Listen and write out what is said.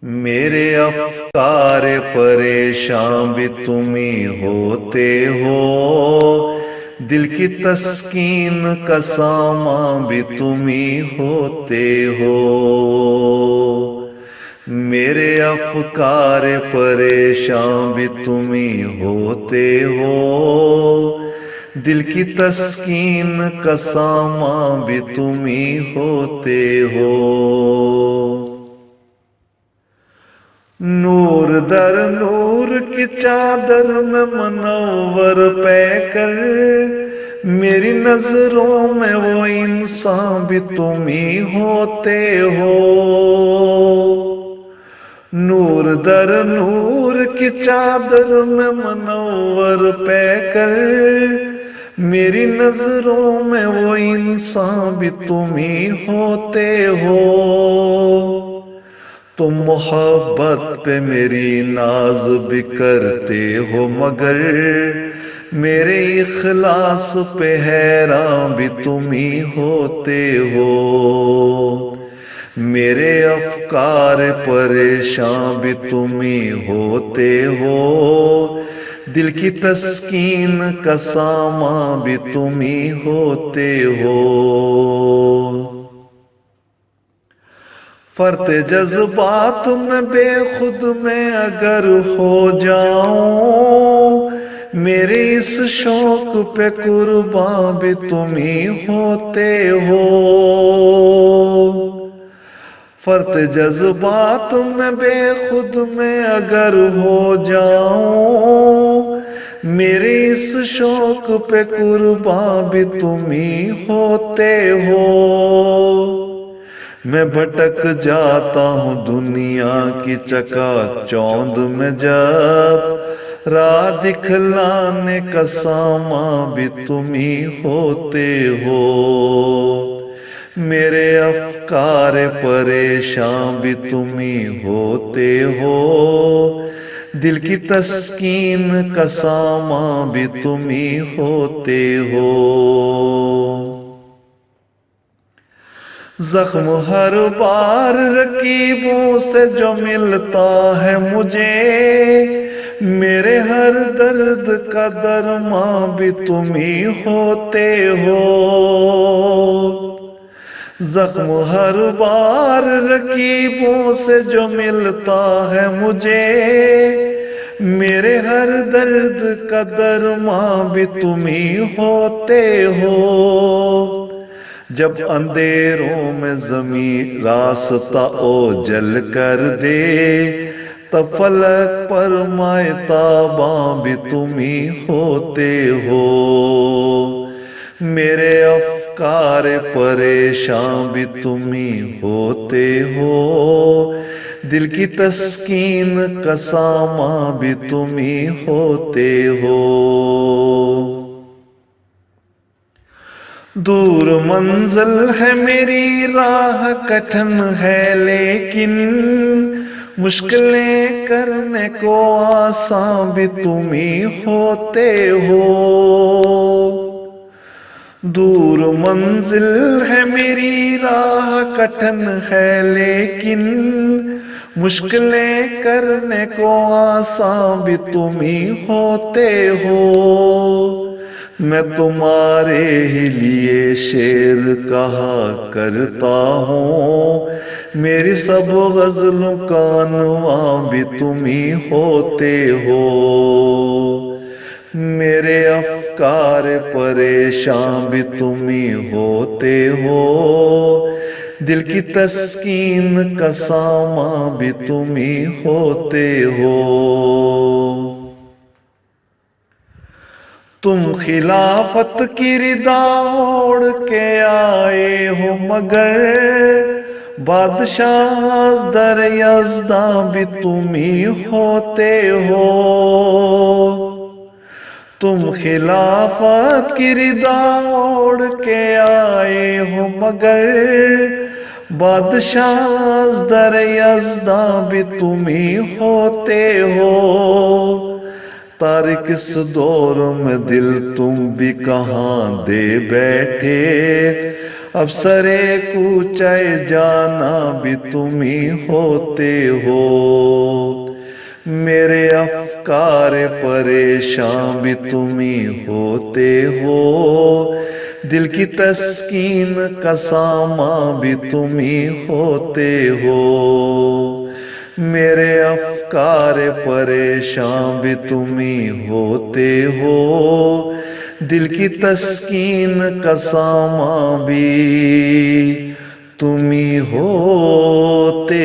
میرے افکار پریشان بھی تم ہی ہوتے ہو، دل کی تسکین کا سامان بھی تم ہی ہوتے ہو۔ میرے افکار پریشان بھی تم ہی ہوتے ہو، دل کی تسکین کا سامان بھی تم ہی ہوتے ہو۔ نور در نور کی چادر میں منور پہ کر، میری نظروں میں وہ انسان بھی تم ہی ہوتے ہو۔ نور در نور کی چادر میں منور پہ کر، میری نظروں میں وہ انسان بھی تم ہی ہوتے ہو۔ تم محبت پہ میری ناز بھی کرتے ہو، مگر میرے اخلاص پہ حیران بھی تم ہی ہوتے ہو۔ میرے افکار پریشان بھی تم ہی ہوتے ہو، دل کی تسکین کا سامان بھی تم ہی ہوتے ہو۔ فرط جذبات میں بے خود میں اگر ہو جاؤں، میرے اس شوق پہ قربان بھی تم ہی ہوتے ہو۔ فرط جذبات میں بے خود میں اگر ہو جاؤں، میرے اس شوق پہ قربان بھی تم ہی ہوتے ہو۔ میں بھٹک جاتا ہوں دنیا کی چکا چوند میں، جب راہ دکھلانے کا سامان بھی تم ہی ہوتے ہو۔ میرے افکار پریشان بھی تم ہی ہوتے ہو، دل کی تسکین کا سامان بھی تم ہی ہوتے ہو۔ زخم ہر بار رکیبوں سے جو ملتا ہے مجھے، میرے ہر درد کا درمان بھی تم ہی ہوتے ہو۔ زخم ہر بار رکیبوں سے جو ملتا ہے مجھے، میرے ہر درد کا درمان بھی تم ہی ہوتے ہو۔ جب اندھیروں میں زمین راستہ اوجل کر دے، تب فلک پر مائے تاباں بھی تم ہی ہوتے ہو۔ میرے افکار پریشان بھی تم ہی ہوتے ہو، دل کی تسکین کا سامان بھی تم ہی ہوتے ہو۔ دور منزل ہے میری راہ کٹھن ہے، لیکن مشکلیں کرنے کو آسان بھی تم ہی ہوتے ہو۔ دور منزل ہے میری راہ کٹھن ہے، لیکن مشکلیں کرنے کو آسان بھی تم ہی ہوتے ہو۔ میں تمہارے ہی لیے شعر کہا کرتا ہوں، میری سب غزلوں کا عنوان بھی تم ہی ہوتے ہو۔ میرے افکار پریشان بھی تم ہی ہوتے ہو، دل کی تسکین کا سامان بھی تم ہی ہوتے ہو۔ تم خلافت کی ردا اوڑھ کے آئے ہو، مگر بادشاہ در یزداں بھی تم ہی ہوتے ہو۔ تم خلافت کی ردا اوڑھ کے آئے ہو، مگر بادشاہ در یزداں بھی تم ہی ہوتے ہو۔ تارک اس دور میں دل تم بھی کہاں دے بیٹھے، اب سرے کوچے جانا بھی تم ہی ہوتے ہو، میرے افکار پریشان بھی تم ہی ہوتے ہو، دل کی تسکین کا سامان بھی تم ہی ہوتے ہو، میرے افکار پریشان بھی تم ہی ہوتے ہو، دل کی تسکین کا سامان بھی تم ہی ہوتے